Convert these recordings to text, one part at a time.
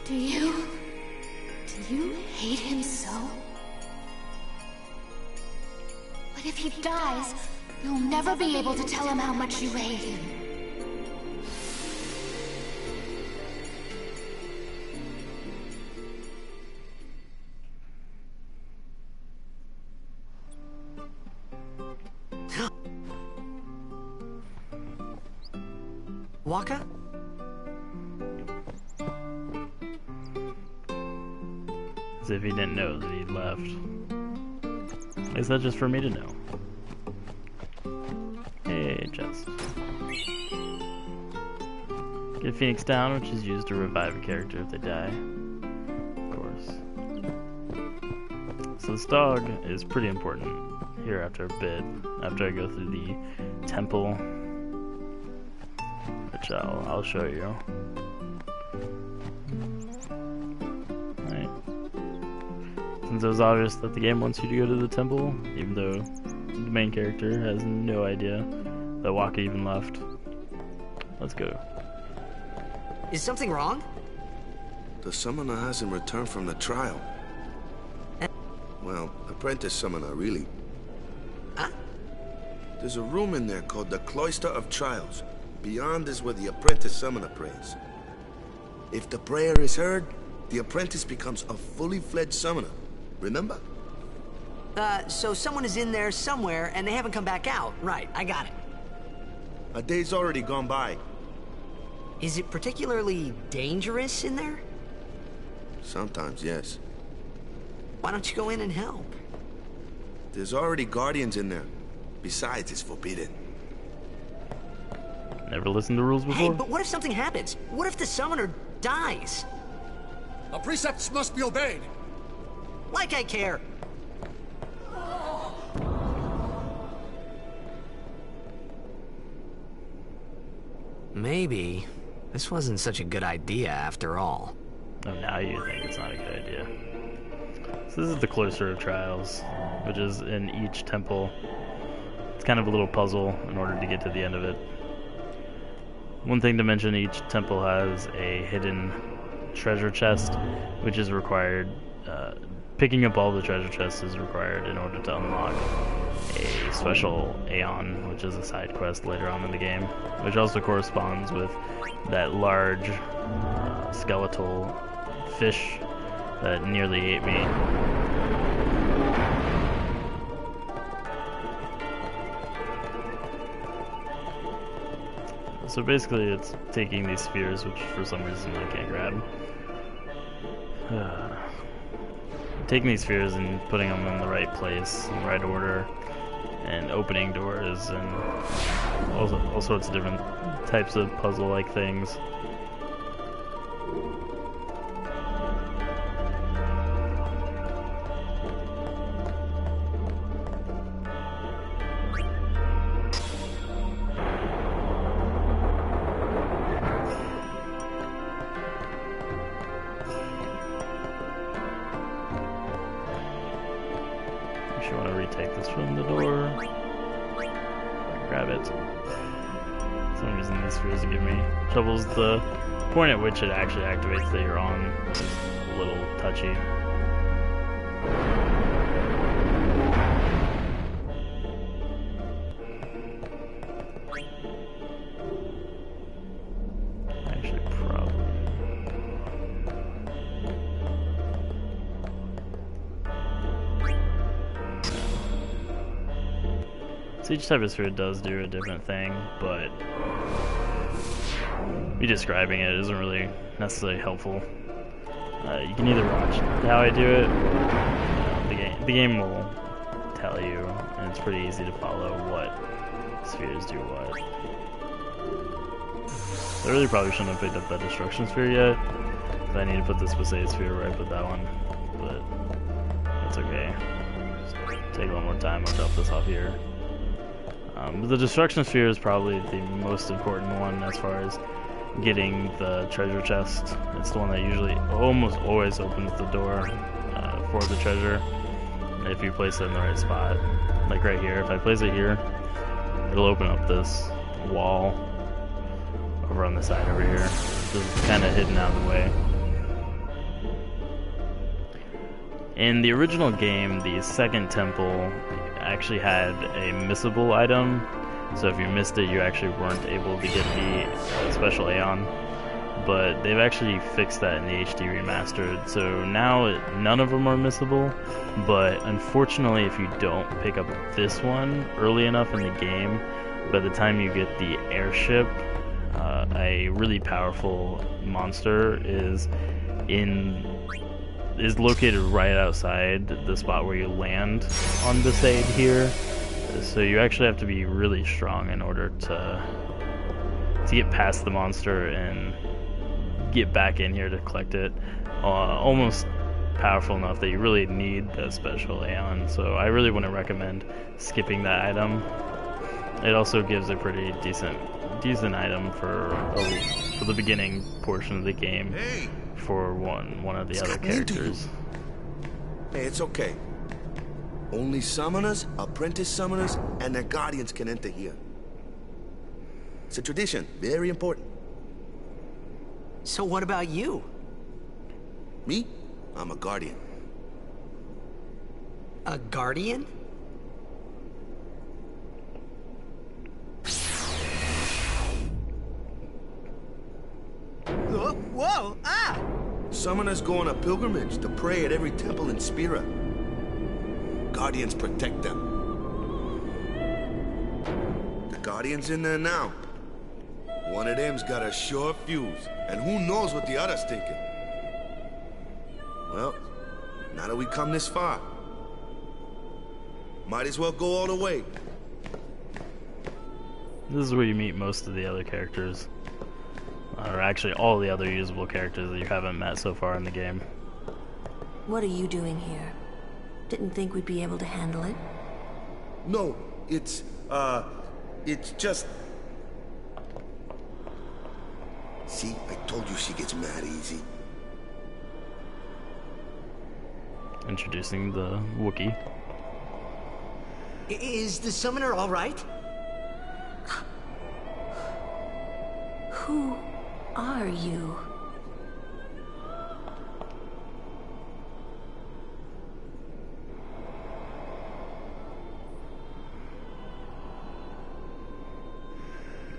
Do you hate him so? But if he dies, you'll never be able to tell him how much you hate him. Waka? As if he didn't know that he'd left. Is that just for me to know? Hey, chest. Get Phoenix down, which is used to revive a character if they die. Of course. So this dog is pretty important here after a bit, after I go through the temple, which I'll show you. Right. Since it was obvious that the game wants you to go to the temple, even though the main character has no idea that Waka even left. Let's go. Is something wrong? The summoner hasn't returned from the trial. Well, apprentice summoner, really. Huh? There's a room in there called the Cloister of Trials. Beyond is where the apprentice summoner prays. If the prayer is heard, the apprentice becomes a fully fledged summoner. Remember? So someone is in there somewhere and they haven't come back out. Right, I got it. A day's already gone by. Is it particularly dangerous in there? Sometimes, yes. Why don't you go in and help? There's already guardians in there. Besides, it's forbidden. Never listened to rules before? Hey, but what if something happens? What if the summoner dies? Our precepts must be obeyed. Like I care. Maybe this wasn't such a good idea after all. Oh, now you think it's not a good idea. So this is the Cloister of Trials, which is in each temple. It's kind of a little puzzle in order to get to the end of it. One thing to mention, each temple has a hidden treasure chest, which is required. Picking up all the treasure chests is required in order to unlock a special Aeon, which is a side quest later on in the game, which also corresponds with that large skeletal fish that nearly ate me. So basically it's taking these spheres, which for some reason I can't grab. Taking these spheres and putting them in the right place, in the right order, and opening doors, and all sorts of different types of puzzle-like things. You want to retake this from the door. Grab it. For some reason these spheres give me troubles. The point at which it actually activates that you're on is a little touchy. Actually, probably. So each type of sphere does do a different thing, but me describing it isn't really necessarily helpful. You can either watch how I do it, or the game will tell you, and it's pretty easy to follow what spheres do what. I really probably shouldn't have picked up that destruction sphere yet, because I need to put this Passade sphere where I put that one, but that's okay. Just take a little more time, I'll drop this off here. But the destruction sphere is probably the most important one as far as getting the treasure chest. It's the one that usually almost always opens the door for the treasure if you place it in the right spot. Like right here, if I place it here, it'll open up this wall over on the side over here. This is kind of hidden out of the way. In the original game, the second temple actually had a missable item, so if you missed it, you actually weren't able to get the special Aeon. But they've actually fixed that in the HD Remastered, so now none of them are missable, but unfortunately if you don't pick up this one early enough in the game, by the time you get the airship, a really powerful monster is located right outside the spot where you land on this aid here, so you actually have to be really strong in order to get past the monster and get back in here to collect it. Almost powerful enough that you really need the special Aeon, so I really wouldn't recommend skipping that item. It also gives a pretty decent item for the beginning portion of the game for one of the other characters. Hey, it's okay. Only summoners, apprentice summoners, and their guardians can enter here. It's a tradition, very important. So what about you? Me? I'm a guardian. A guardian? Whoa! Ah! Summoners go on a pilgrimage to pray at every temple in Spira. Guardians protect them. The Guardian's in there now. One of them's got a short fuse, and who knows what the other's thinking. Well, now that we come this far, might as well go all the way. This is where you meet most of the other characters. Or actually all the other usable characters that you haven't met so far in the game. What are you doing here? Didn't think we'd be able to handle it? No, it's just... See, I told you she gets mad easy. Introducing the Wookiee. Is the summoner all right? Who are you?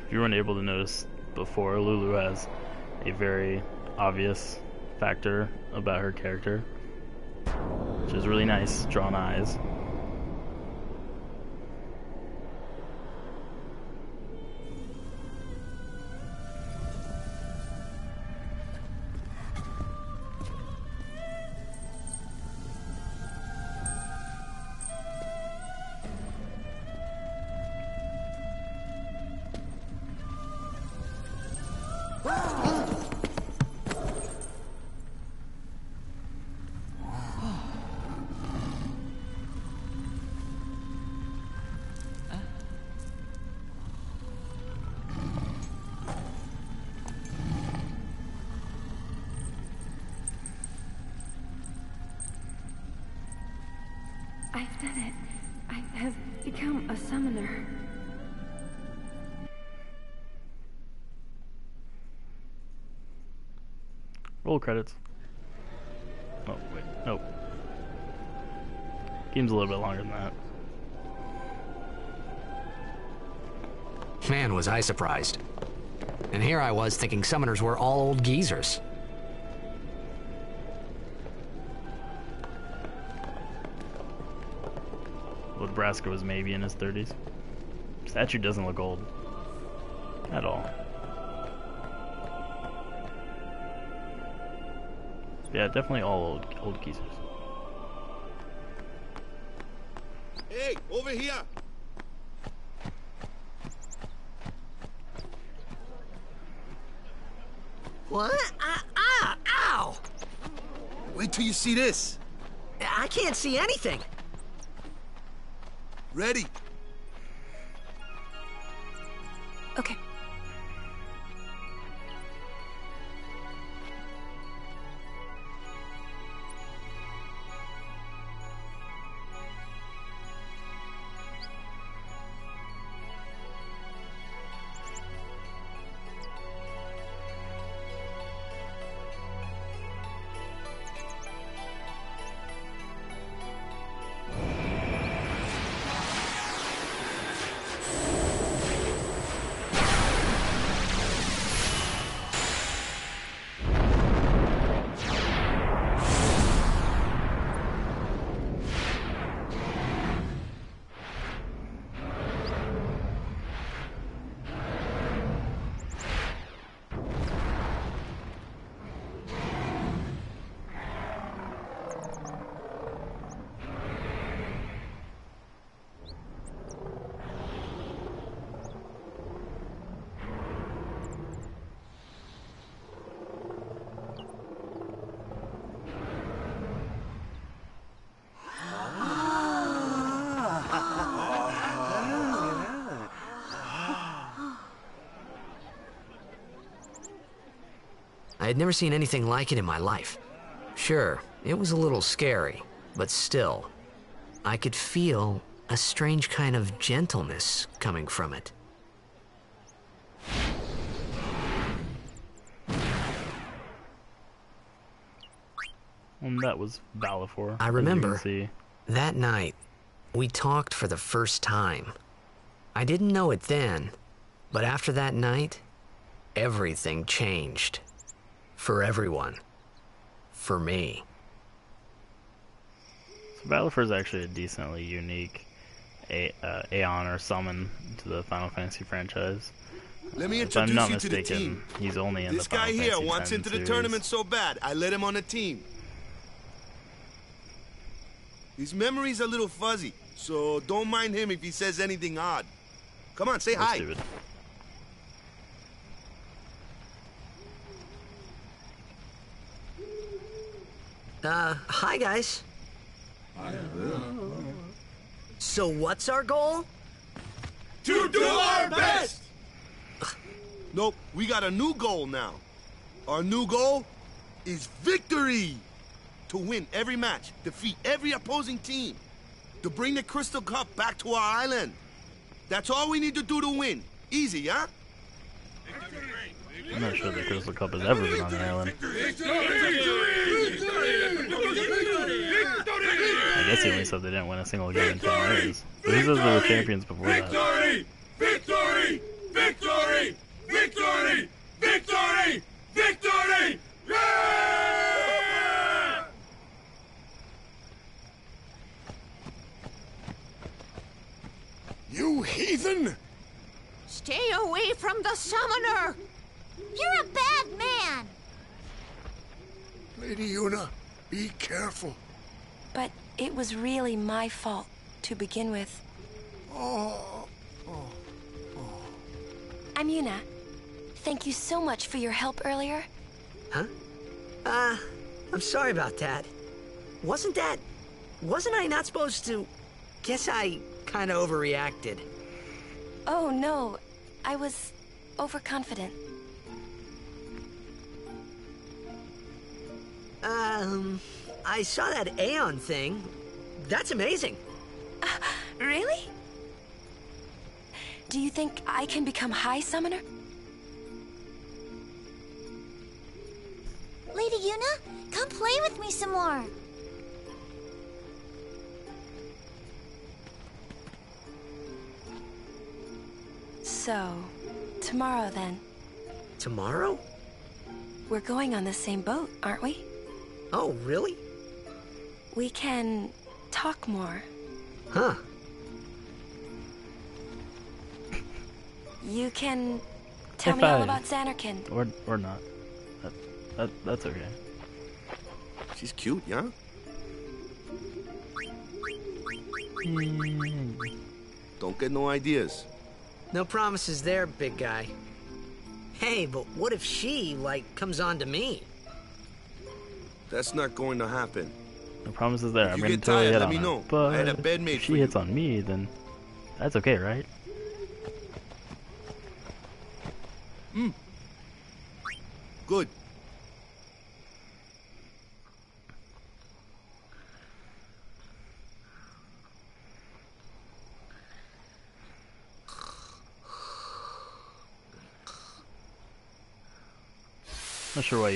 If you weren't able to notice before, Lulu has a very obvious factor about her character, which is really nice, drawn eyes. I've done it. I have become a summoner. Roll credits. Oh, wait. Nope. Game's a little bit longer than that. Man, was I surprised. And here I was thinking summoners were all old geezers. Nebraska was maybe in his 30s. Statue doesn't look old. At all. Yeah, definitely all old geezers. Hey, over here! What? Ow! Wait till you see this. I can't see anything. Ready? Okay. I had never seen anything like it in my life. Sure, it was a little scary, but still, I could feel a strange kind of gentleness coming from it. And that was Balfour. I remember that night, we talked for the first time. I didn't know it then, but after that night, everything changed. For everyone. For me. So Balfour is actually a decently unique Aeon or summon to the Final Fantasy franchise. Let me If I'm introduce not you to the mistaken, team. he's only in This the Final guy here Fantasy wants X into the series. tournament so bad, I let him on the team. His memory's a little fuzzy, so don't mind him if he says anything odd. Come on, say That's hi. stupid. Hi guys. So what's our goal? To do our best! Nope, we got a new goal now. Our new goal is victory! To win every match, defeat every opposing team, to bring the Crystal Cup back to our island. That's all we need to do to win. Easy, huh? I'm not sure the Crystal Cup has ever been on the island. I guess he only said they didn't win a single game in 10 years. But he says they were champions before that. Victory! Victory! Victory! Victory! Victory! Victory! Yeah! You heathen! Stay away from the summoner! You're a bad man! Lady Yuna, be careful. But it was really my fault to begin with. I'm Yuna. Thank you so much for your help earlier. Huh? I'm sorry about that. Wasn't I not supposed to? Guess I kinda overreacted. Oh no, I was overconfident. I saw that Aeon thing. That's amazing. Really? Do you think I can become High Summoner? Lady Yuna, come play with me some more. So, tomorrow then. Tomorrow? We're going on the same boat, aren't we? Oh, really? We can talk more. Huh. You can tell me all Fine. about Xanarkand. Or not. That's okay. She's cute, yeah? Don't get no ideas. No promises there, big guy. Hey, but what if she, comes on to me? That's not going to happen. No promises there. If I'm you gonna get totally tired, hit let on me her. know. But I had a bed made if for she you. hits on me, then that's okay, right? Good. Not sure why you